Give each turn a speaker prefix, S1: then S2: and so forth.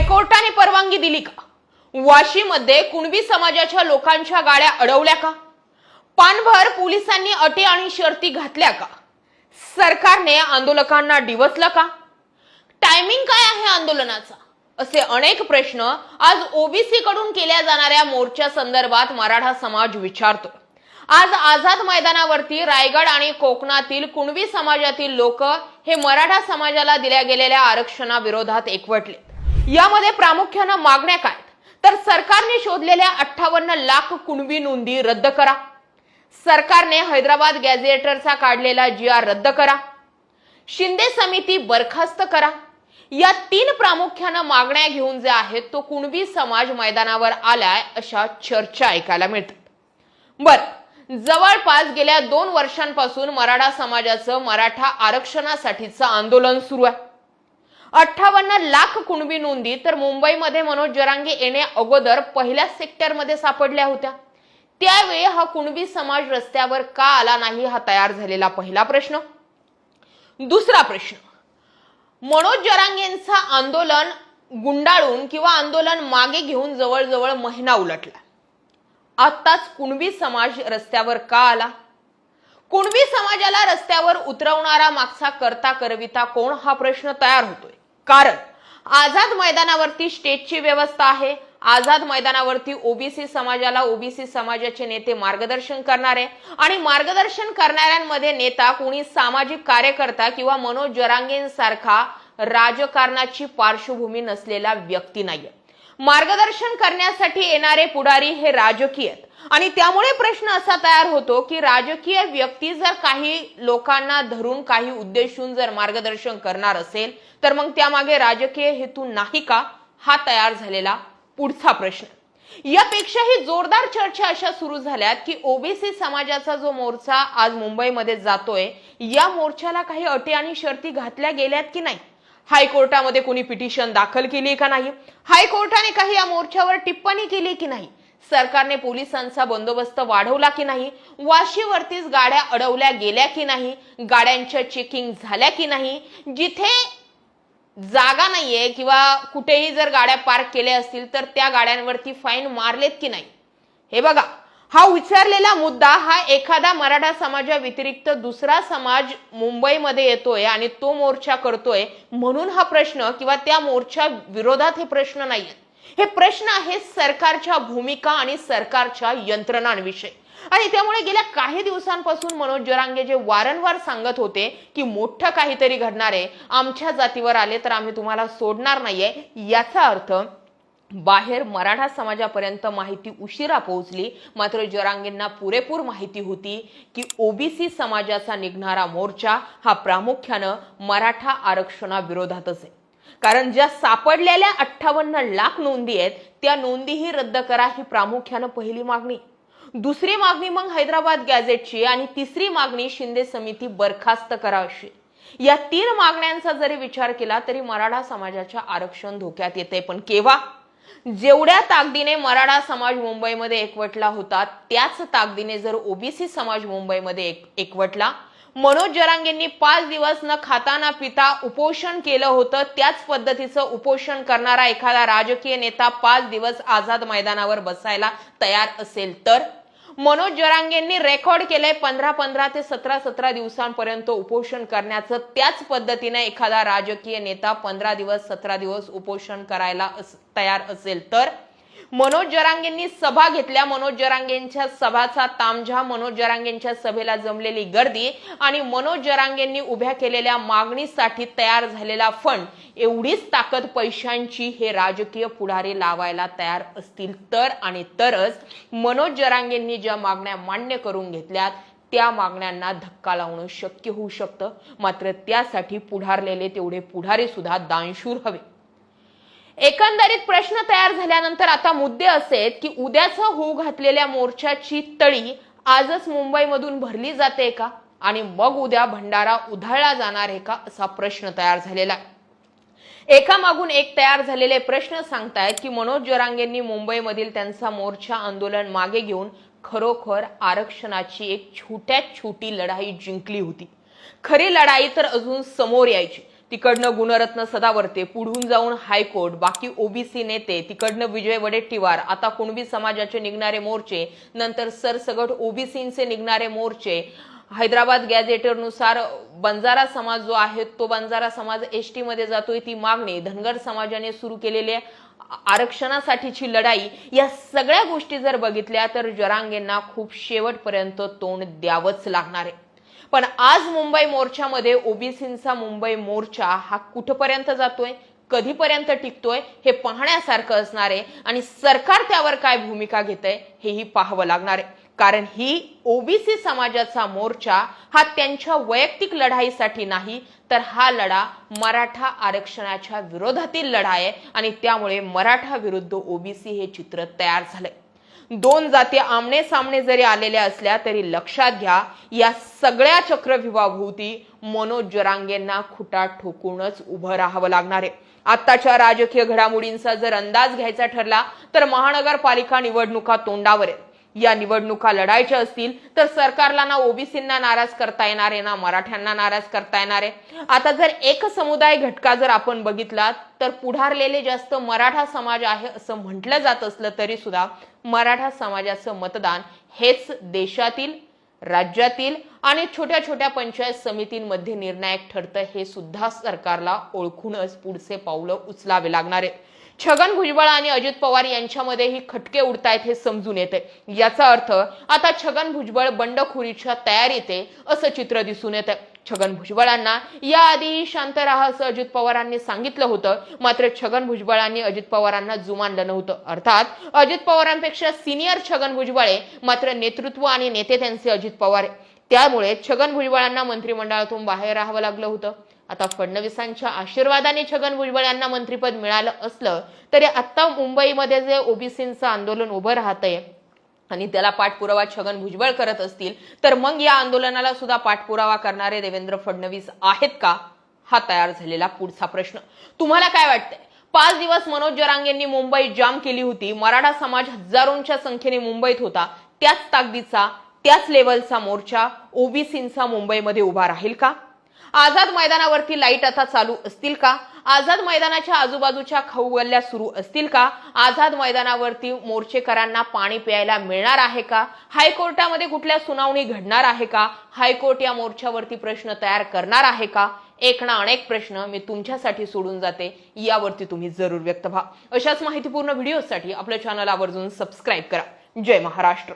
S1: हायकोर्टाने परवानगी दिली का? वाशीमध्ये कुणबी समाजाच्या लोकांच्या गाड्या अडवल्या का? पानभर पोलिसांनी अटी आणि शर्ती घातल्या का? सरकारने आंदोलकांना डिवचलं का? टायमिंग काय आहे आंदोलनाचा? असे अनेक प्रश्न आज ओबीसी कडून केल्या जाणाऱ्या मोर्चा संदर्भात मराठा समाज विचारतो। आज आझाद मैदानावरती रायगड आणि कोकणातील कुणबी समाजातील लोक हे मराठा समाजाला दिल्या गेलेल्या आरक्षणाविरोधात एकवटले। यामध्ये प्रामुख्याने मागण्या काय? तर सरकारने शोधलेल्या 58 लाख कुणबी नोंदी रद्द करा, सरकारने हैदराबाद गॅझेटरचा काढलेला GR रद्द करा, शिंदे समिती बरखास्त करा। या 3 प्रामुख्याने मागण्या घेऊन जे आहेत तो कुणबी समाज मैदानावर आलाय अशा चर्चा ऐकायला मिळतात। जवळपास गेल्या 2 वर्षांपासून मराठा समाजाचं मराठा आरक्षणासाठीचं आंदोलन सुरू आहे। 58 लाख कुणबी नोंदी तर मुंबईमध्ये मनोज जरांगे येण्या अगोदर पहिल्या सेक्टरमध्ये सापडल्या होत्या। त्यावेळी हा कुणबी समाज रस्त्यावर का आला नाही हा तयार झालेला पहिला प्रश्न। दुसरा प्रश्न, मनोज जरांगेंचं आंदोलन गुंडाळून किंवा आंदोलन मागे घेऊन जवळजवळ महिना उलटला, आताच कुणबी समाज रस्त्यावर का आला? कुणबी समाजाला रस्त्यावर उतरवणारा मागचा करता करविता कोण हा प्रश्न तयार होतोय। कारण आझाद मैदानावरती स्टेजची व्यवस्था आहे, आझाद मैदानावरती ओबीसी समाजाला ओबीसी समाजाचे नेते मार्गदर्शन करणारे आणि मार्गदर्शन करणाऱ्यांमध्ये नेता कोणी सामाजिक कार्यकर्ता किंवा मनोज जरांगेंसारखा राजकारणाची पार्श्वभूमी नसलेला व्यक्ती नाहीये। मार्गदर्शन करण्यासाठी येणारे पुढारी हे राजकीय आहेत आणि त्यामुळे प्रश्न असा तयार होतो की राजकीय व्यक्ती जर काही लोकांना धरून काही उद्देशून जर मार्गदर्शन करणार असेल तर मग त्यामागे राजकीय हेतू नाही का हा तयार झालेला पुढचा प्रश्न। यापेक्षाही जोरदार चर्चा अशा सुरू झाल्यात की ओबीसी समाजाचा जो मोर्चा आज मुंबईमध्ये जातोय या मोर्चाला काही अटी आणि शर्ती घातल्या गेल्यात की नाही? हायकोर्टामध्ये कोणी पिटिशन दाखल केली का नाही? हायकोर्टाने काही या मोर्चावर टिप्पणी केली की नाही? सरकारने पोलिसांचा बंदोबस्त वाढवला की नाही? वाशीवरतीच गाड्या अडवल्या गेल्या की नाही? गाड्यांच्या चेकिंग झाल्या की नाही? जिथे जागा नाहीये किंवा कुठेही जर गाड्या पार्क केल्या असतील तर त्या गाड्यांवरती फाईन मारलेत की नाही? हे बघा, हा विचारलेला मुद्दा हा एखादा मराठा समाजा व्यतिरिक्त दुसरा समाज मुंबईमध्ये येतोय आणि तो मोर्चा करतोय म्हणून हा प्रश्न किंवा त्या मोर्चा विरोधात हे प्रश्न नाहीयेत। हे प्रश्न आहेत सरकारच्या भूमिका आणि सरकारच्या यंत्रणांविषयी। आणि त्यामुळे गेल्या काही दिवसांपासून मनोज जरांगे जे वारंवार सांगत होते की मोठं काहीतरी घडणार आहे, आमच्या जातीवर आले तर आम्ही तुम्हाला सोडणार नाहीये, याचा अर्थ बाहेर मराठा समाजापर्यंत माहिती उशिरा पोहोचली। मात्र जरांगेंना पुरेपूर माहिती होती की ओबीसी समाजाचा निघणारा मोर्चा हा प्रामुख्याने मराठा आरक्षणाविरोधातच आहे। कारण ज्या सापडलेल्या 58 लाख नोंदी आहेत त्या नोंदीही रद्द करा ही प्रामुख्याने पहिली मागणी। दुसरी मागणी मग हैदराबाद गॅझेटची आणि तिसरी मागणी शिंदे समिती बरखास्त करा अशी। या 3 मागण्यांचा जरी विचार केला तरी मराठा समाजाच्या आरक्षण धोक्यात येते। पण केव्हा? जेवढ्या ताकदीने मराठा समाज मुंबईमध्ये एकवटला होता त्याच ताकदीने जर ओबीसी समाज मुंबईमध्ये एकवटला। मनोज जरांगेंनी 5 दिवस न खाता न पिता उपोषण केलं होतं, त्याच पद्धतीचं उपोषण करणारा एखादा राजकीय नेता 5 दिवस आझाद मैदानावर बसायला तयार असेल तर? मनोज जरांगेंनी रेकॉर्ड केलंय 15 ते 17 दिवसांपर्यंत उपोषण करण्याचं, त्याच पद्धतीने एखादा राजकीय नेता 15 दिवस 17 दिवस उपोषण करायला तयार असेल तर? मनोज जरांगेंनी सभा घेतल्या, मनोज जरांगेंच्या सभाचा तामझाम, मनोज जरांगेंच्या सभेला जमलेली गर्दी आणि मनोज जरांगेंनी उभ्या केलेल्या मागणीसाठी तयार झालेला फंड, एवढीच ताकद पैशांची हे राजकीय पुढारी लावायला तयार असतील तर आणि तरच मनोज जरांगेंनी ज्या मागण्या मान्य करून घेतल्यात त्या मागण्यांना धक्का लावणं शक्य होऊ शकतं। मात्र त्यासाठी पुढारलेले तेवढे पुढारी सुद्धा दानशूर हवे। एकंदरीत प्रश्न तयार झाल्यानंतर आता मुद्दे असे आहेत की उद्याचा होऊ घातलेल्या मोर्चाची तळी आजच मुंबईमधून भरली जाते का आणि मग उद्या भंडारा उधळला जाणार आहे का असा प्रश्न तयार झालेला आहे। एकामागून एक तयार झालेले प्रश्न सांगतायत की मनोज जरांगेंनी मुंबईमधील त्यांचा मोर्चा आंदोलन मागे घेऊन खरोखर आरक्षणाची एक छोटी लढाई जिंकली होती। खरी लढाई तर अजून समोर यायची। तिकडनं गुणरत्न सदावर्ते, पुढून जाऊन हायकोर्ट, बाकी ओबीसी नेते, तिकडनं विजय वडेट्टीवार, आता कुणबी समाजाचे निघणारे मोर्चे, नंतर सरसगट ओबीसींचे निघणारे मोर्चे, हैदराबाद गॅझेटरनुसार बंजारा समाज जो आहे तो बंजारा समाज एसटी मध्ये जातोय ती मागणी, धनगर समाजाने सुरू केलेले आरक्षणासाठीची लढाई, या सगळ्या गोष्टी जर बघितल्या तर जरांगेंना खूप शेवटपर्यंत तोंड द्यावंच लागणार आहे. पण आज मुंबई मोर्चामध्ये ओबीसींचा मुंबई मोर्चा हा कुठपर्यंत जातोय, कधीपर्यंत टिकतोय हे पाहण्यासारखं असणार आहे आणि सरकार त्यावर काय भूमिका घेतंय हेही पाहावं लागणार आहे. कारण ही ओबीसी समाजाचा मोर्चा हा त्यांच्या वैयक्तिक लढाईसाठी नाही, तर हा लढा मराठा आरक्षणाच्या विरोधातील लढा आहे आणि त्यामुळे मराठा विरुद्ध ओबीसी हे चित्र तयार झालंय. दोन जाती आमने सामने जरी आलेल्या असल्या तरी लक्षात घ्या, या सगळ्या चक्रव्यूहाभोवती मनोज जरांगेंना खुटा ठोकूनच उभं राहावं लागणार आहे. आत्ताच्या राजकीय घडामोडींचा जर अंदाज घ्यायचा ठरला तर महानगरपालिका निवडणुका तोंडावर आहेत. या निवडणुका लढायच्या असतील तर सरकारला ना ओबीसींना नाराज करता येणार आहे, ना मराठ्यांना नाराज करता येणार आहे. आता जर एक समुदाय घटका जर आपण बघितला तर पुढारलेले जास्त मराठा समाज आहे असं म्हटलं जात असलं तरी सुद्धा मराठा समाजाचं मतदान हेच देशातील, राज्यातील आणि छोट्या छोट्या पंचायत समितींमध्ये निर्णायक ठरतं हे सुद्धा सरकारला ओळखूनच पुढचे पावलं उचलावे लागणार आहे. छगन भुजबळ आणि अजित पवार यांच्यामध्येही खटके उडतायत हे समजून येते. याचा अर्थ आता छगन भुजबळ बंडखोरीच्या तयारीत आहे असं चित्र दिसून येतं. छगन भुजबळांना याआधी शांत राहा असं अजित पवारांनी सांगितलं होतं, मात्र छगन भुजबळांनी अजित पवारांना जुमानलं नव्हतं. अर्थात अजित पवारांपेक्षा सिनियर छगन भुजबळ आहे, मात्र नेतृत्व आणि नेते त्यांचे अजित पवार आहे. त्यामुळे छगन भुजबळांना मंत्रिमंडळातून बाहेर राहावं लागलं होतं. आता फडणवीसांच्या आशीर्वादाने छगन भुजबळ यांना मंत्रिपद मिळालं असलं तरी आता मुंबईमध्ये जे ओबीसींचं आंदोलन उभं राहतंय आणि त्याला पाठपुरावा छगन भुजबळ करत असतील तर मग या आंदोलनाला सुद्धा पाठपुरावा करणारे देवेंद्र फडणवीस आहेत का, हा तयार झालेला पुढचा प्रश्न. तुम्हाला काय वाटतंय? 5 दिवस मनोज जरांगेंनी मुंबई जाम केली होती. मराठा समाज हजारोंच्या संख्येने मुंबईत होता. त्याच ताकदीचा, त्याच लेवलचा मोर्चा ओबीसींचा मुंबईमध्ये उभा राहील का? आझाद मैदानावरती लाईट आता चालू असतील का? आझाद मैदानाच्या आजूबाजूच्या खाऊगल्ल्या सुरू असतील का? आझाद मैदानावरती मोर्चेकरांना पाणी प्यायला मिळणार आहे का? हायकोर्टामध्ये कुठल्या सुनावणी घडणार आहे का? हायकोर्ट या मोर्चावरती प्रश्न तयार करणार आहे का? एक ना अनेक प्रश्न मी तुमच्यासाठी सोडून जाते, यावरती तुम्ही जरूर व्यक्त व्हा. अशाच माहितीपूर्ण व्हिडिओसाठी आपल्या चॅनल आवर्जून सबस्क्राईब करा. जय महाराष्ट्र.